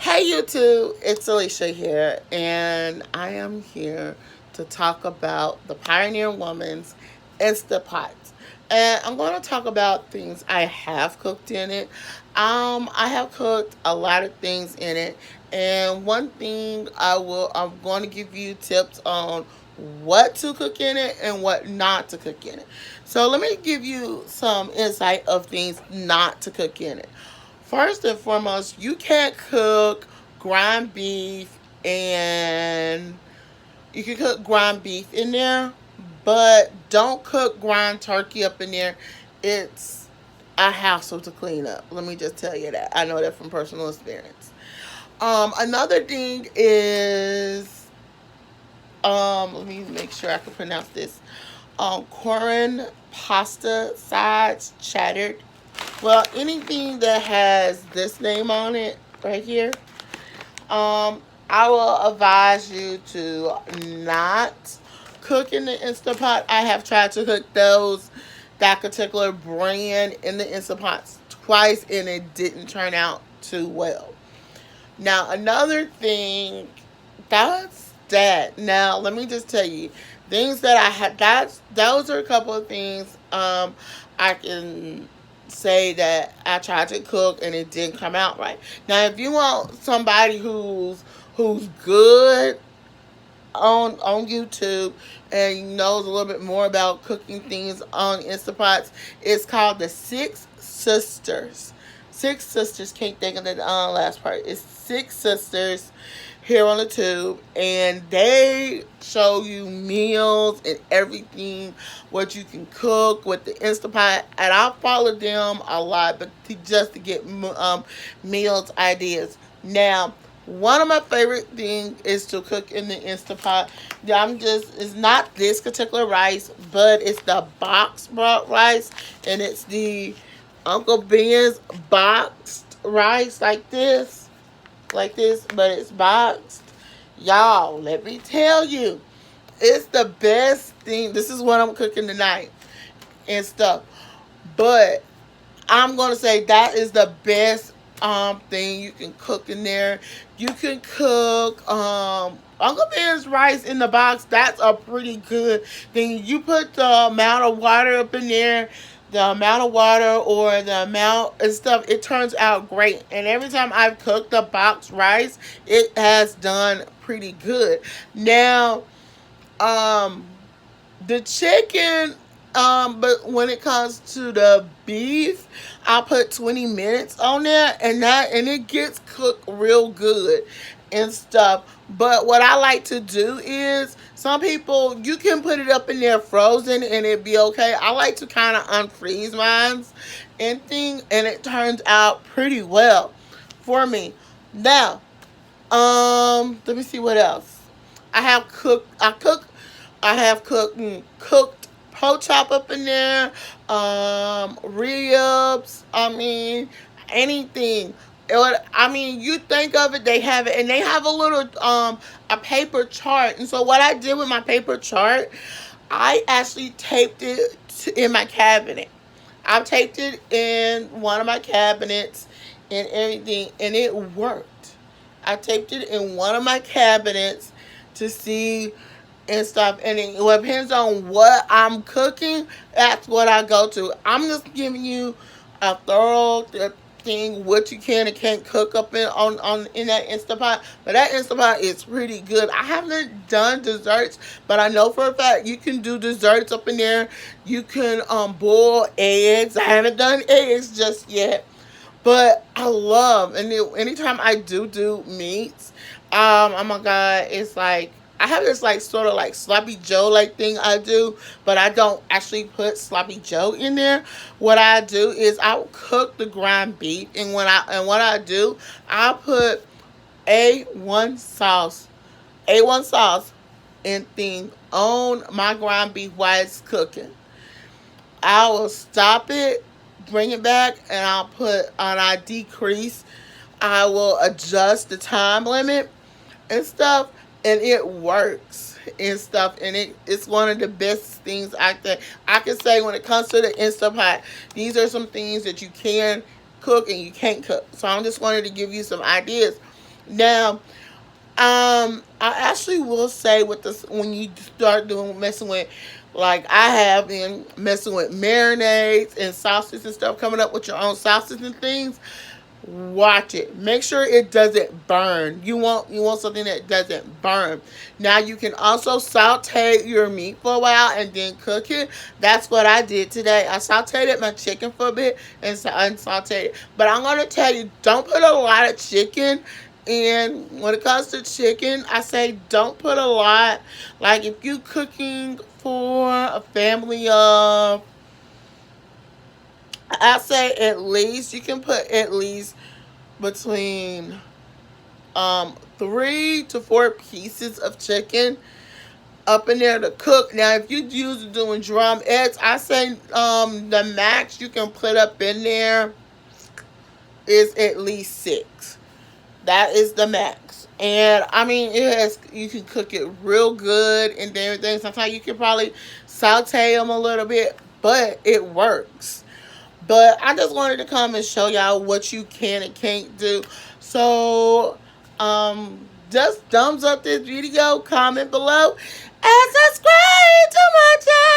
Hey YouTube, it's Alicia here, and I am here to talk about the Pioneer Woman's Insta Pots. And I'm going to talk about things I have cooked in it. I have cooked a lot of things in it, and one thing I'm going to give you tips on what to cook in it and what not to cook in it. So let me give you some insight of things not to cook in it. First and foremost, you can't cook ground beef, and you can cook ground beef in there, but don't cook ground turkey up in there. It's a hassle to clean up. Let me just tell you that. I know that from personal experience. Another thing is, let me make sure I can pronounce this. Corn pasta sides shattered. Well, anything that has this name on it right here, I will advise you to not cook in the Instant Pot. I have tried to cook that particular brand in the Instant Pots twice, and it didn't turn out too well. Now, another thing, that's that. Now, let me just tell you, things that I had, those are a couple of things I can say that I tried to cook and it didn't come out right. Now, if you want somebody who's good on YouTube and knows a little bit more about cooking things on Instapots, it's called the Six Sisters. Six Sisters, can't think of the last part. It's Six Sisters here on the tube, and they show you meals and everything, what you can cook with the Instapot. And I follow them a lot, but just to get meals ideas. Now, one of my favorite things is to cook in the Instapot. It's not this particular rice, but it's the box brought rice, and it's the Uncle Ben's boxed rice like this, but it's boxed. Y'all, let me tell you, it's the best thing. This is what I'm cooking tonight and stuff. But I'm going to say that is the best thing you can cook in there. You can cook Uncle Ben's rice in the box. That's a pretty good thing. You put the amount of water up in there, the amount of water or the amount and stuff, it turns out great. And every time I've cooked the box rice, it has done pretty good. Now, the chicken, but when it comes to the beef, I put 20 minutes on there, and it gets cooked real good and stuff. But what I like to do is, some people, you can put it up in there frozen and it'd be okay. I like to kind of unfreeze mine and it turns out pretty well for me. Now, let me see what else. I have cooked pork chop up in there, ribs, anything. You think of it, they have it, and they have a little, a paper chart. And so what I did with my paper chart, I actually taped it in my cabinet. I taped it in one of my cabinets and everything, and it worked. I taped it in one of my cabinets to see and stuff, and it depends on what I'm cooking. That's what I go to. I'm just giving you a thorough thing what you can and can't cook up in that Instapot. But that Instapot is pretty good. I haven't done desserts, but I know for a fact you can do desserts up in there. You can boil eggs. I haven't done eggs just yet, but I love, and anytime I do meats, oh my god, it's like I have this like sort of like sloppy Joe like thing I do, but I don't actually put sloppy Joe in there. What I do is I'll cook the ground beef, and what I do, I'll put A1 sauce and thing on my ground beef while it's cooking. I will stop it, bring it back, and I decrease. I will adjust the time limit and stuff, and it works and stuff, and it's one of the best things I can say when it comes to the Instant Pot. These are some things that you can cook and you can't cook. So I just wanted to give you some ideas. Now, I actually will say with this, when you start doing messing with, like I have been messing with marinades and sauces and stuff, coming up with your own sauces and things. Watch it. Make sure it doesn't burn. You want something that doesn't burn. Now you can also saute your meat for a while and then cook it. That's what I did today. I sauteed my chicken for a bit and sauteed it. But I'm gonna tell you, don't put a lot of chicken in. When it comes to chicken, I say don't put a lot. Like if you cooking for a family of, I say at least you can put at least between 3 to 4 pieces of chicken up in there to cook. Now, if you use doing drum eggs, I say the max you can put up in there is at least 6. That is the max. And I mean, you can cook it real good and everything. Sometimes you can probably saute them a little bit, but it works. But I just wanted to come and show y'all what you can and can't do. So, just thumbs up this video, comment below, and subscribe to my channel.